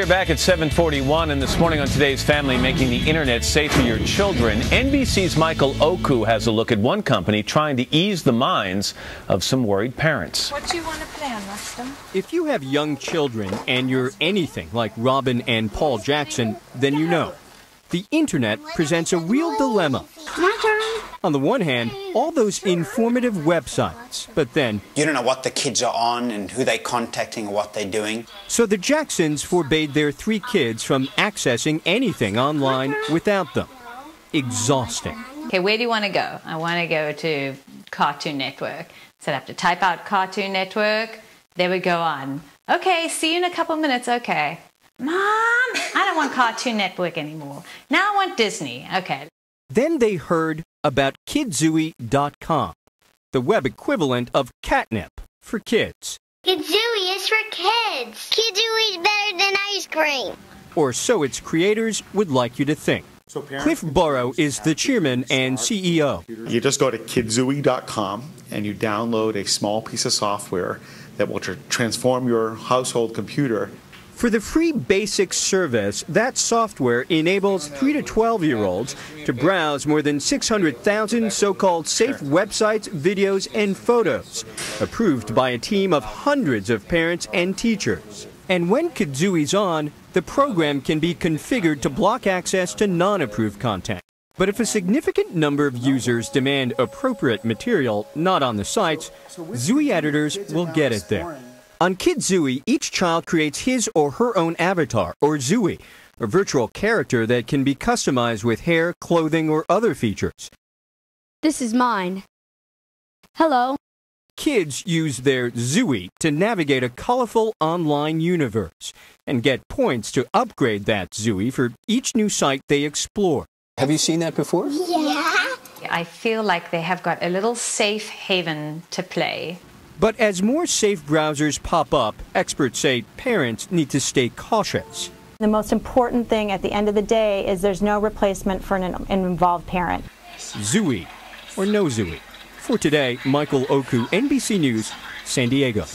back at 7:41, and this morning on Today's Family, making the internet safe for your children, NBC's Michael Oku has a look at one company trying to ease the minds of some worried parents. What do you want to play on, Rustam? If you have young children and you're anything like Robin and Paul Jackson, then you know. The internet presents a real dilemma. My turn. On the one hand, all those informative websites, but then you don't know what the kids are on and who they're contacting or what they're doing. So the Jacksons forbade their 3 kids from accessing anything online without them. Exhausting. Okay, where do you want to go? I want to go to Cartoon Network. So I have to type out Cartoon Network. They would go on. Okay, see you in a couple minutes. Okay. Mom, I don't want Cartoon Network anymore. Now I want Disney. Okay. Then they heard about KidZui.com, the web equivalent of catnip for kids. KidZui is for kids. KidZui is better than ice cream. Or so its creators would like you to think. Cliff Burrow is the chairman and CEO. You just go to KidZui.com and you download a small piece of software that will transform your household computer. For the free basic service, that software enables 3 to 12-year-olds to browse more than 600,000 so-called safe websites, videos, and photos, approved by a team of hundreds of parents and teachers. And when KidZui's on, the program can be configured to block access to non-approved content. But if a significant number of users demand appropriate material not on the sites, Zui editors will get it there. On KidZui, each child creates his or her own avatar, or Zui, a virtual character that can be customized with hair, clothing, or other features. This is mine. Hello. Kids use their Zui to navigate a colorful online universe and get points to upgrade that Zui for each new site they explore. Have you seen that before? Yeah. I feel like they have got a little safe haven to play. But as more safe browsers pop up, experts say parents need to stay cautious. The most important thing at the end of the day is there's no replacement for an involved parent. Zui or no Zui. For today, Michael Oku, NBC News, San Diego.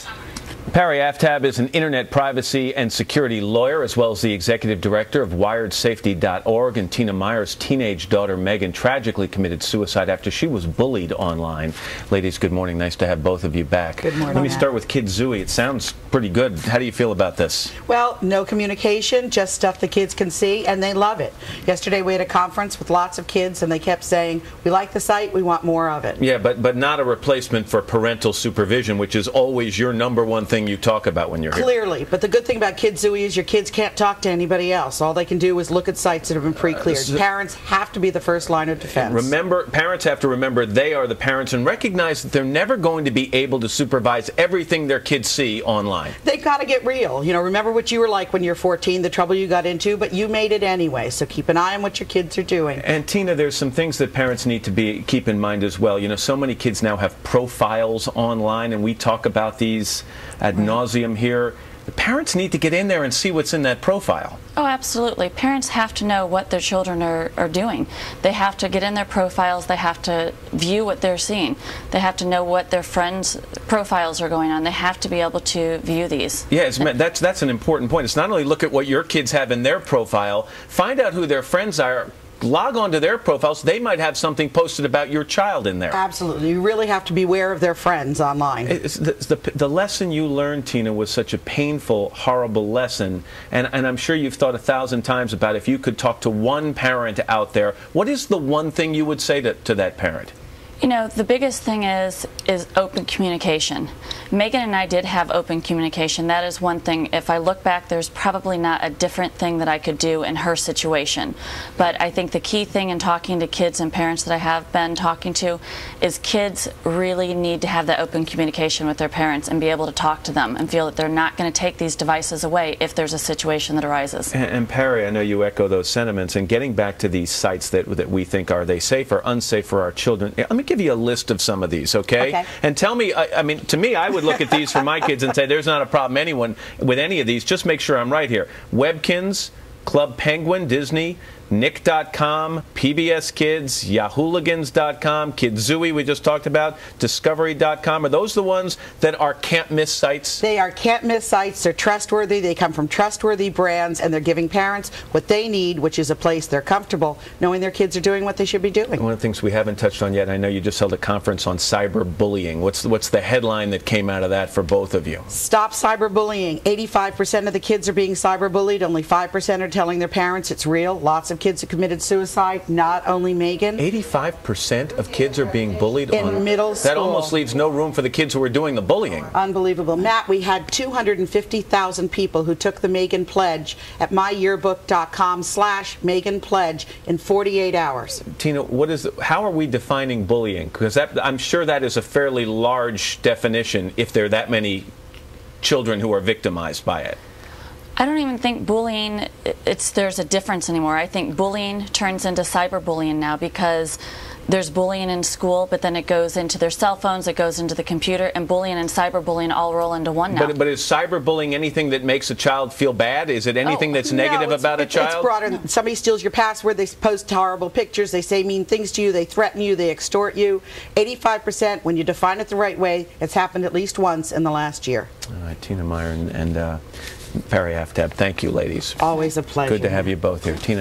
Perry Aftab is an internet privacy and security lawyer, as well as the executive director of WiredSafety.org. And Tina Meyer's teenage daughter, Megan, tragically committed suicide after she was bullied online. Ladies, good morning. Nice to have both of you back. Good morning. Let me start with KidZui. It sounds pretty good. How do you feel about this? Well, no communication, just stuff the kids can see, and they love it. Yesterday we had a conference with lots of kids, and they kept saying, we like the site, we want more of it. Yeah, but not a replacement for parental supervision, which is always your number one thing you talk about when you're here. Clearly, but the good thing about KidZui is your kids can't talk to anybody else. All they can do is look at sites that have been pre-cleared. Parents have to be the first line of defense. Remember, parents have to remember they are the parents and recognize that they're never going to be able to supervise everything their kids see online. They've got to get real. You know, remember what you were like when you're 14, the trouble you got into, but you made it anyway. So keep an eye on what your kids are doing. And Tina, there's some things that parents need to keep in mind as well. You know, so many kids now have profiles online, and we talk about these ad nauseum here. The parents need to get in there and see what's in that profile. Oh, absolutely. Parents have to know what their children are doing. They have to get in their profiles. They have to view what they're seeing. They have to know what their friends' profiles are going on. They have to be able to view these. Yeah, that's an important point. It's not only look at what your kids have in their profile, find out who their friends are. Log on to their profiles. They might have something posted about your child in there. Absolutely. You really have to beware of their friends online. The lesson you learned, Tina, was such a painful, horrible lesson. And I'm sure you've thought 1,000 times about if you could talk to one parent out there, what is the one thing you would say to that parent? You know, the biggest thing is open communication. Megan and I did have open communication. That is one thing. If I look back, there's probably not a different thing that I could do in her situation. But I think the key thing in talking to kids and parents that I have been talking to is kids really need to have that open communication with their parents and be able to talk to them and feel that they're not going to take these devices away if there's a situation that arises. And Perry, I know you echo those sentiments. And getting back to these sites that we think, are they safe or unsafe for our children? Let me give you a list of some of these, okay? And tell me, I mean, to me, I would look at these for my kids and say, there's not a problem with any of these. Just make sure I'm right here. Webkins, Club Penguin, Disney, Nick.com, PBS Kids, Yahooligans.com, KidZui we just talked about, Discovery.com. Are those the ones that are can't-miss sites? They are can't-miss sites. They're trustworthy. They come from trustworthy brands, and they're giving parents what they need, which is a place they're comfortable knowing their kids are doing what they should be doing. One of the things we haven't touched on yet, I know you just held a conference on cyberbullying. What's the headline that came out of that for both of you? Stop cyberbullying. 85% of the kids are being cyberbullied. Only 5% are telling their parents it's real. Lots of kids have committed suicide, not only Megan. 85% of kids are being bullied in middle school. That almost leaves no room for the kids who are doing the bullying. Unbelievable. Matt, we had 250,000 people who took the Megan Pledge at myyearbook.com/Megan Pledge in 48 hours. Tina, how are we defining bullying? Because I'm sure that is a fairly large definition if there are that many children who are victimized by it. I don't even think bullying, there's a difference anymore. I think bullying turns into cyberbullying now because there's bullying in school, but then it goes into their cell phones, it goes into the computer, and bullying and cyberbullying all roll into one now. But is cyberbullying anything that makes a child feel bad? Is it anything that's negative about a child? It's broader. Somebody steals your password, they post horrible pictures, they say mean things to you, they threaten you, they extort you. 85%, when you define it the right way, it's happened at least once in the last year. All right, Tina Meyer and Perry Aftab, thank you, ladies. Always a pleasure. Good to have you both here. Tina.